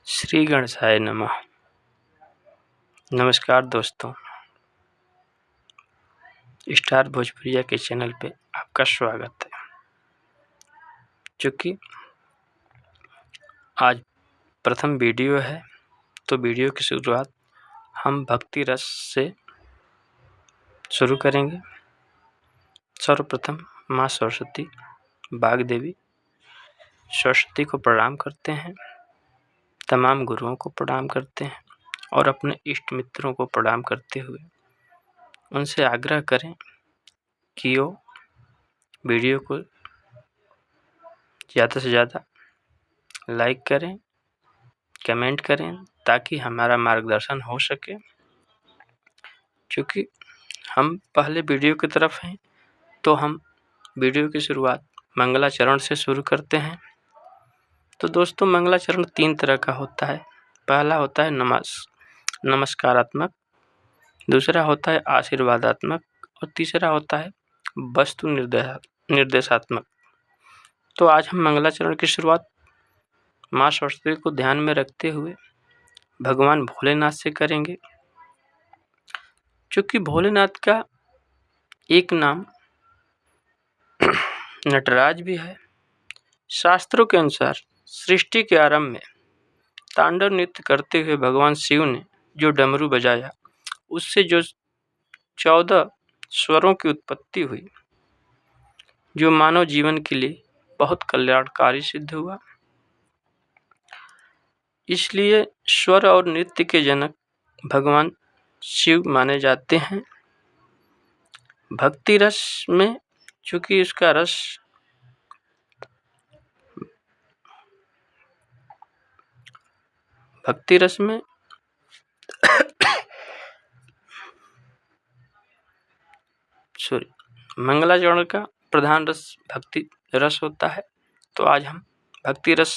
श्री गणेशाय नमः। नमस्कार दोस्तों, स्टार भोजपुरिया के चैनल पे आपका स्वागत है। चूँकि आज प्रथम वीडियो है तो वीडियो की शुरुआत हम भक्ति रस से शुरू करेंगे। सर्वप्रथम माँ सरस्वती, वाग्देवी सरस्वती को प्रणाम करते हैं, तमाम गुरुओं को प्रणाम करते हैं और अपने इष्ट मित्रों को प्रणाम करते हुए उनसे आग्रह करें कि वो वीडियो को ज़्यादा से ज़्यादा लाइक करें, कमेंट करें ताकि हमारा मार्गदर्शन हो सके। चूँकि हम पहले वीडियो की तरफ हैं तो हम वीडियो की शुरुआत मंगलाचरण से शुरू करते हैं। तो दोस्तों, मंगलाचरण 3 तरह का होता है। पहला होता है नमस्कारात्मक, दूसरा होता है आशीर्वादात्मक और तीसरा होता है वस्तु निर्देशात्मक। तो आज हम मंगलाचरण की शुरुआत माँ सरस्वती को ध्यान में रखते हुए भगवान भोलेनाथ से करेंगे। चूँकि भोलेनाथ का एक नाम नटराज भी है। शास्त्रों के अनुसार सृष्टि के आरंभ में तांडव नृत्य करते हुए भगवान शिव ने जो डमरू बजाया, उससे जो 14 स्वरों की उत्पत्ति हुई, जो मानव जीवन के लिए बहुत कल्याणकारी सिद्ध हुआ। इसलिए स्वर और नृत्य के जनक भगवान शिव माने जाते हैं। भक्ति रस में चूँकि इसका रस भक्ति रस में मंगलाचरण का प्रधान रस भक्ति रस होता है। तो आज हम भक्ति रस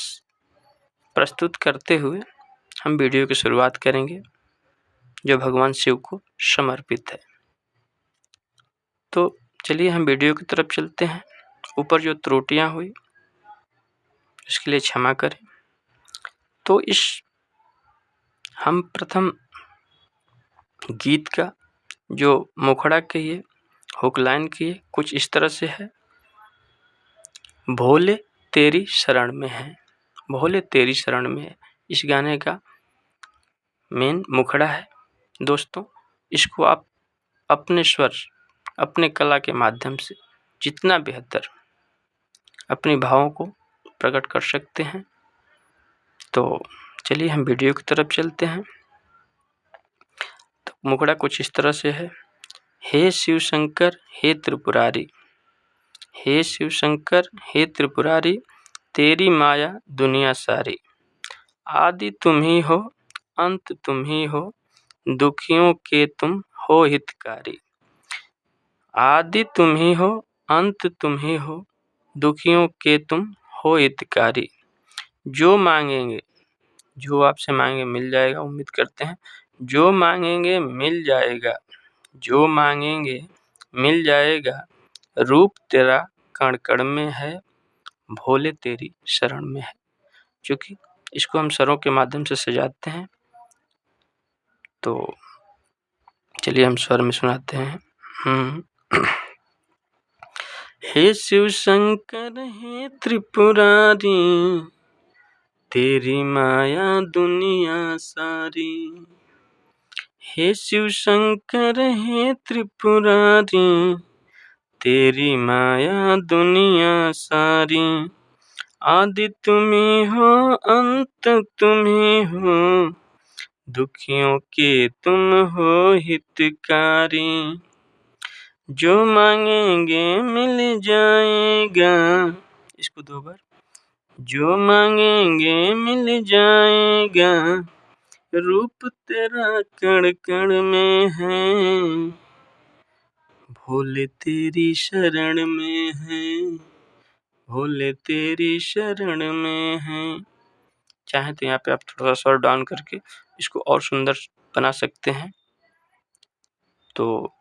प्रस्तुत करते हुए हम वीडियो की शुरुआत करेंगे जो भगवान शिव को समर्पित है। तो चलिए हम वीडियो की तरफ चलते हैं। ऊपर जो त्रुटियां हुई इसके लिए क्षमा करें। तो हम प्रथम गीत का जो मुखड़ा कहिए, हुक लाइन की कुछ इस तरह से है। भोले तेरी शरण में है, भोले तेरी शरण में है। इस गाने का मेन मुखड़ा है। दोस्तों, इसको आप अपने स्वर, अपने कला के माध्यम से जितना बेहतर अपने भावों को प्रकट कर सकते हैं। तो चलिए हम वीडियो की तरफ चलते हैं। तो मुखड़ा कुछ इस तरह से है। हे शिव शंकर हे त्रिपुरारी, हे शिव शंकर हे त्रिपुरारी, तेरी माया दुनिया सारी। आदि तुम ही हो, अंत तुम ही हो, दुखियों के तुम हो हितकारी। आदि तुम ही हो, अंत तुम ही हो, दुखियों के तुम हो हितकारी। जो मांगेंगे, जो आपसे मांगे मिल जाएगा, उम्मीद करते हैं। जो मांगेंगे मिल जाएगा, जो मांगेंगे मिल जाएगा, रूप तेरा कण कण में है, भोले तेरी शरण में है। क्योंकि इसको हम स्वरों के माध्यम से सजाते हैं। तो चलिए हम स्वर में सुनाते हैं। हे शिव शंकर हे त्रिपुरारी, तेरी माया दुनिया सारी। हे शिव शंकर हे त्रिपुरारी, तेरी माया दुनिया सारी। आदि तुम्ही हो, अंत तुम्ही हो, दुखियों के तुम हो हितकारी। जो मांगेंगे मिल जाएगा, इसको 2 बार। जो मांगेंगे मिल जाएगा, रूप तेरा कण कण में है, भोले तेरी शरण में है, भोले तेरी शरण में है। चाहे तो यहाँ पे आप थोड़ा सा स्वर डाउन करके इसको और सुंदर बना सकते हैं। तो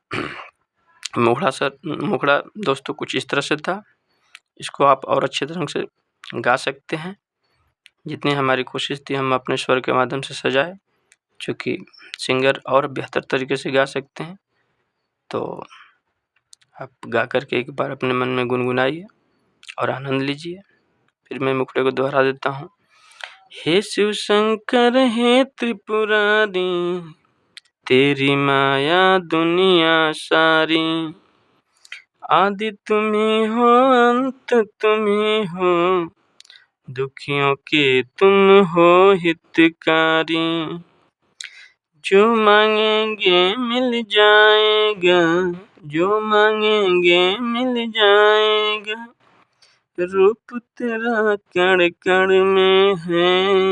मुखड़ा दोस्तों कुछ इस तरह से था। इसको आप और अच्छे ढंग से गा सकते हैं। जितनी हमारी कोशिश थी हम अपने स्वर के माध्यम से सजाए, चूँकि सिंगर और बेहतर तरीके से गा सकते हैं। तो आप गा कर के एक बार अपने मन में गुनगुनाइए और आनंद लीजिए। फिर मैं मुखड़े को दोहरा देता हूँ। हे शिव शंकर हे त्रिपुरारी, तेरी माया दुनिया सारी। आदि तुम ही हो अंत तुम ही हो, दुखियों के तुम हो हितकारी। जो मांगेंगे मिल जाएगा, जो मांगेंगे मिल जाएगा। रूप तेरा कण कण में है,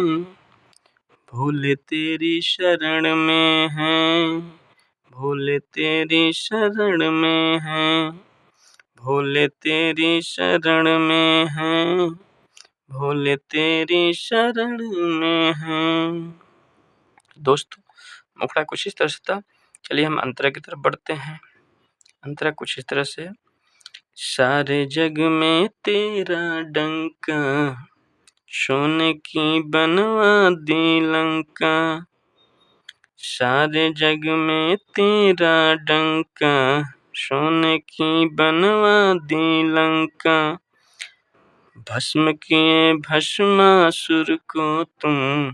भोले तेरी शरण में है, भोले तेरी शरण में है, भोले तेरी शरण में है, भोले तेरी शरण में है। दोस्तों, मुखड़ा कुछ इस तरह से था। चलिए हम अंतरा की तरफ बढ़ते हैं। अंतरा कुछ इस तरह से। सारे जग में तेरा डंका, सोने की बनवा दी लंका। सारे जग में तेरा डंका, सोने की बनवा दी लंका। भस्म किए भस्मासुर को तुम,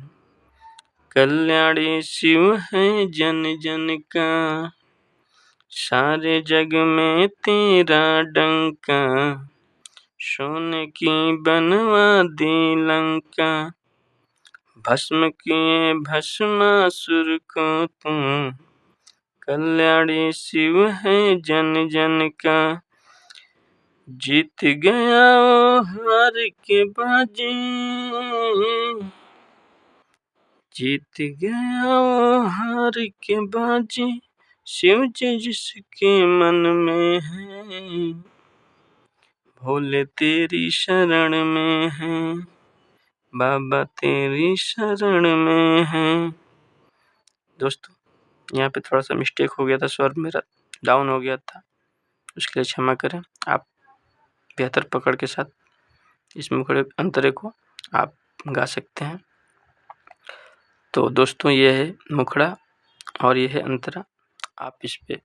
कल्याणी शिव है जन जन का। सारे जग में तेरा डंका, सोने की बनवा दी लंका। भस्म किए भस्मासुर को तुम, कल्याणी शिव है जन जन का। जीत गया वो हार के बाजी, जीत गया वो हार के बाजी। शिव जी जिसके मन में है, भोले तेरी शरण में है, बाबा तेरी शरण में है। दोस्तों, यहाँ पे थोड़ा सा मिस्टेक हो गया था, स्वर मेरा डाउन हो गया था, उसके लिए क्षमा करें। आप बेहतर पकड़ के साथ इस मुखड़े अंतरे को आप गा सकते हैं। तो दोस्तों, ये है मुखड़ा और ये है अंतरा। आप इस पे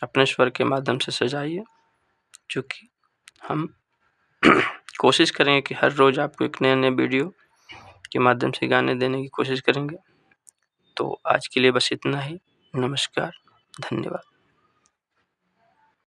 अपने स्वर के माध्यम से सजाइए, चूँकि हम कोशिश करेंगे कि हर रोज़ आपको एक नए-नए वीडियो के माध्यम से गाने देने की कोशिश करेंगे। तो आज के लिए बस इतना ही। नमस्कार, धन्यवाद।